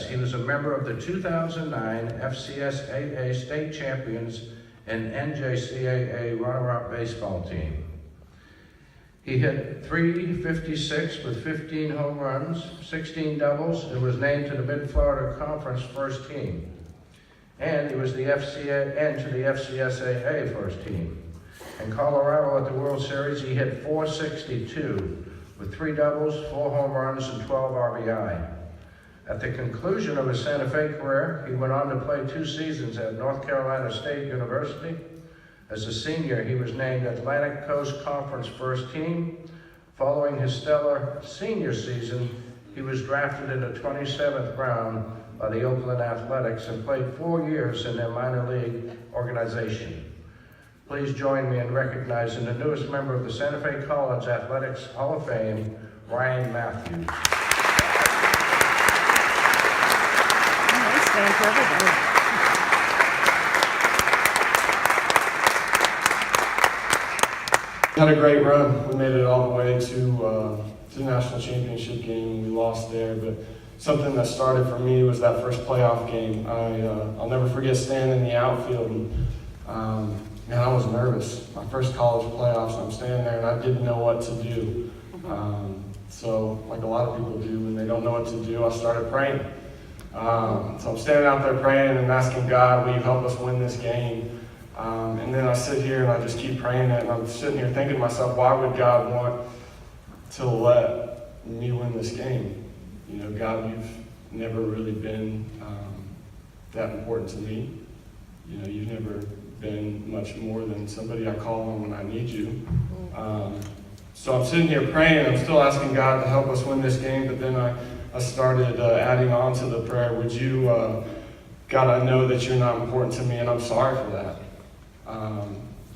He was a member of the 2009 FCSAA state champions and NJCAA runner-up baseball team. He hit .356 with 15 home runs, 16 doubles, and was named to the Mid-Florida Conference first team. And he was the FCSAA first team. In Colorado at the World Series, he hit .462 with 3 doubles, 4 home runs, and 12 RBI. At the conclusion of his Santa Fe career, he went on to play 2 seasons at North Carolina State University. As a senior, he was named Atlantic Coast Conference first team. Following his stellar senior season, he was drafted in the 27th round by the Oakland Athletics and played 4 years in their minor league organization. Please join me in recognizing the newest member of the Santa Fe College Athletics Hall of Fame, Ryan Matthews. Thanks for everybody. We had a great run. We made it all the way to the national championship game. We lost there, but something that started for me was that first playoff game. I'll never forget standing in the outfield, and man, I was nervous. My first college playoffs, I'm standing there and I didn't know what to do. So like a lot of people do when they don't know what to do, I started praying. So I'm standing out there praying and asking God, will you help us win this game? And then I sit here and I just keep praying it, and I'm sitting here thinking to myself, why would God want to let me win this game? You know, God, you've never really been that important to me. You know, you've never been much more than somebody I call on when I need you. So I'm sitting here praying, I'm still asking God to help us win this game, but then I started adding on to the prayer, would you, God, I know that you're not important to me, and I'm sorry for that.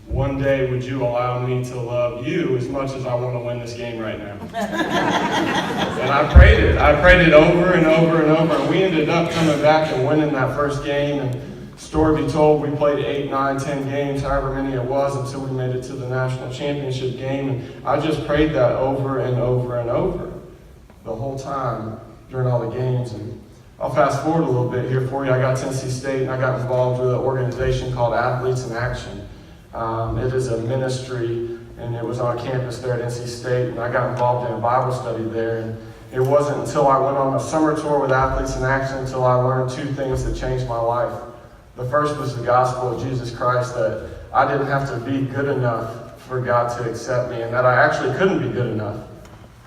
One day, would you allow me to love you as much as I want to win this game right now? And I prayed it over and over and over, and we ended up coming back and winning that first game. And story be told, we played 8, 9, 10 games, however many it was, until we made it to the national championship game. And I just prayed that over and over and over the whole time during all the games. And I'll fast forward a little bit here for you. I got to NC State and I got involved with an organization called Athletes in Action. It is a ministry, and it was on campus there at NC State, and I got involved in a Bible study there. And it wasn't until I went on a summer tour with Athletes in Action until I learned 2 things that changed my life. The first was the gospel of Jesus Christ, that I didn't have to be good enough for God to accept me, and that I actually couldn't be good enough.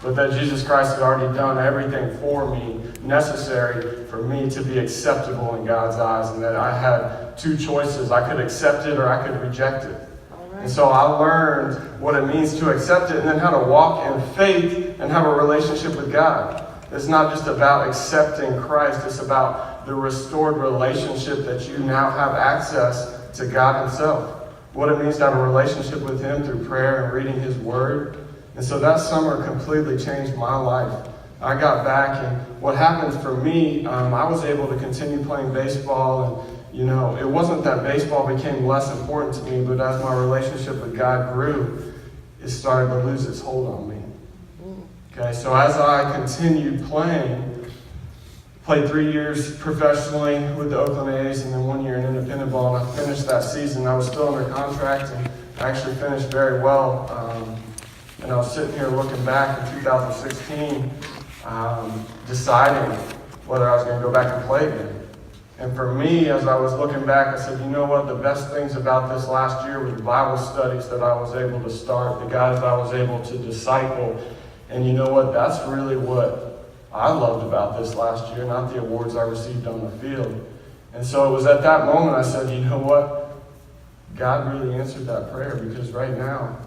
But that Jesus Christ had already done everything for me necessary for me to be acceptable in God's eyes, and that I had 2 choices. I could accept it or I could reject it. And so I learned what it means to accept it and then how to walk in faith and have a relationship with God. It's not just about accepting Christ, it's about the restored relationship that you now have access to God Himself. What it means to have a relationship with Him through prayer and reading His Word. And so that summer completely changed my life. I got back, and what happened for me, I was able to continue playing baseball, and you know, it wasn't that baseball became less important to me, but as my relationship with God grew, it started to lose its hold on me. Okay, so as I continued playing, played 3 years professionally with the Oakland A's and then 1 year in independent ball, and I finished that season. I was still under contract, and I actually finished very well. And I was sitting here looking back in 2016, deciding whether I was going to go back and play again. And for me, as I was looking back, I said, you know what, the best things about this last year was the Bible studies that I was able to start, the guys I was able to disciple. And you know what, that's really what I loved about this last year, not the awards I received on the field. And so it was at that moment I said, you know what, God really answered that prayer, because right now,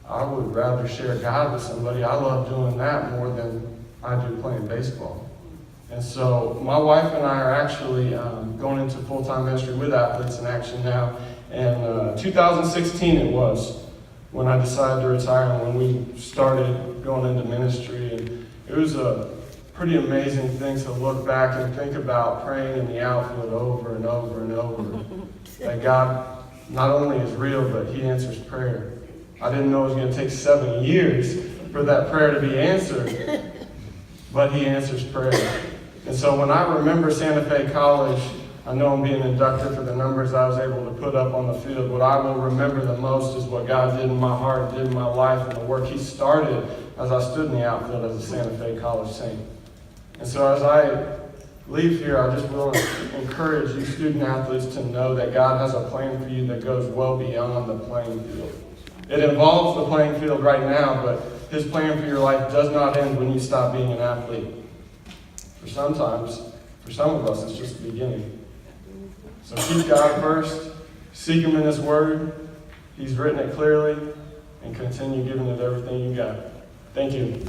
I would rather share God with somebody. I love doing that more than I do playing baseball. And so my wife and I are actually going into full-time ministry with Athletes in Action now. And 2016 it was when I decided to retire and when we started going into ministry. And it was a pretty amazing thing to look back and think about praying in the outfield over and over and over. That God not only is real, but He answers prayer. I didn't know it was going to take 7 years for that prayer to be answered, but He answers prayer. And so when I remember Santa Fe College, I know I'm being inducted for the numbers I was able to put up on the field. What I will remember the most is what God did in my heart, did in my life, and the work He started as I stood in the outfield as a Santa Fe College Saint. And so as I leave here, I just want to encourage you student athletes to know that God has a plan for you that goes well beyond the playing field. It involves the playing field right now, but His plan for your life does not end when you stop being an athlete. For some of us, it's just the beginning. So keep God first, seek Him in His Word. He's written it clearly, and continue giving it everything you got. Thank you.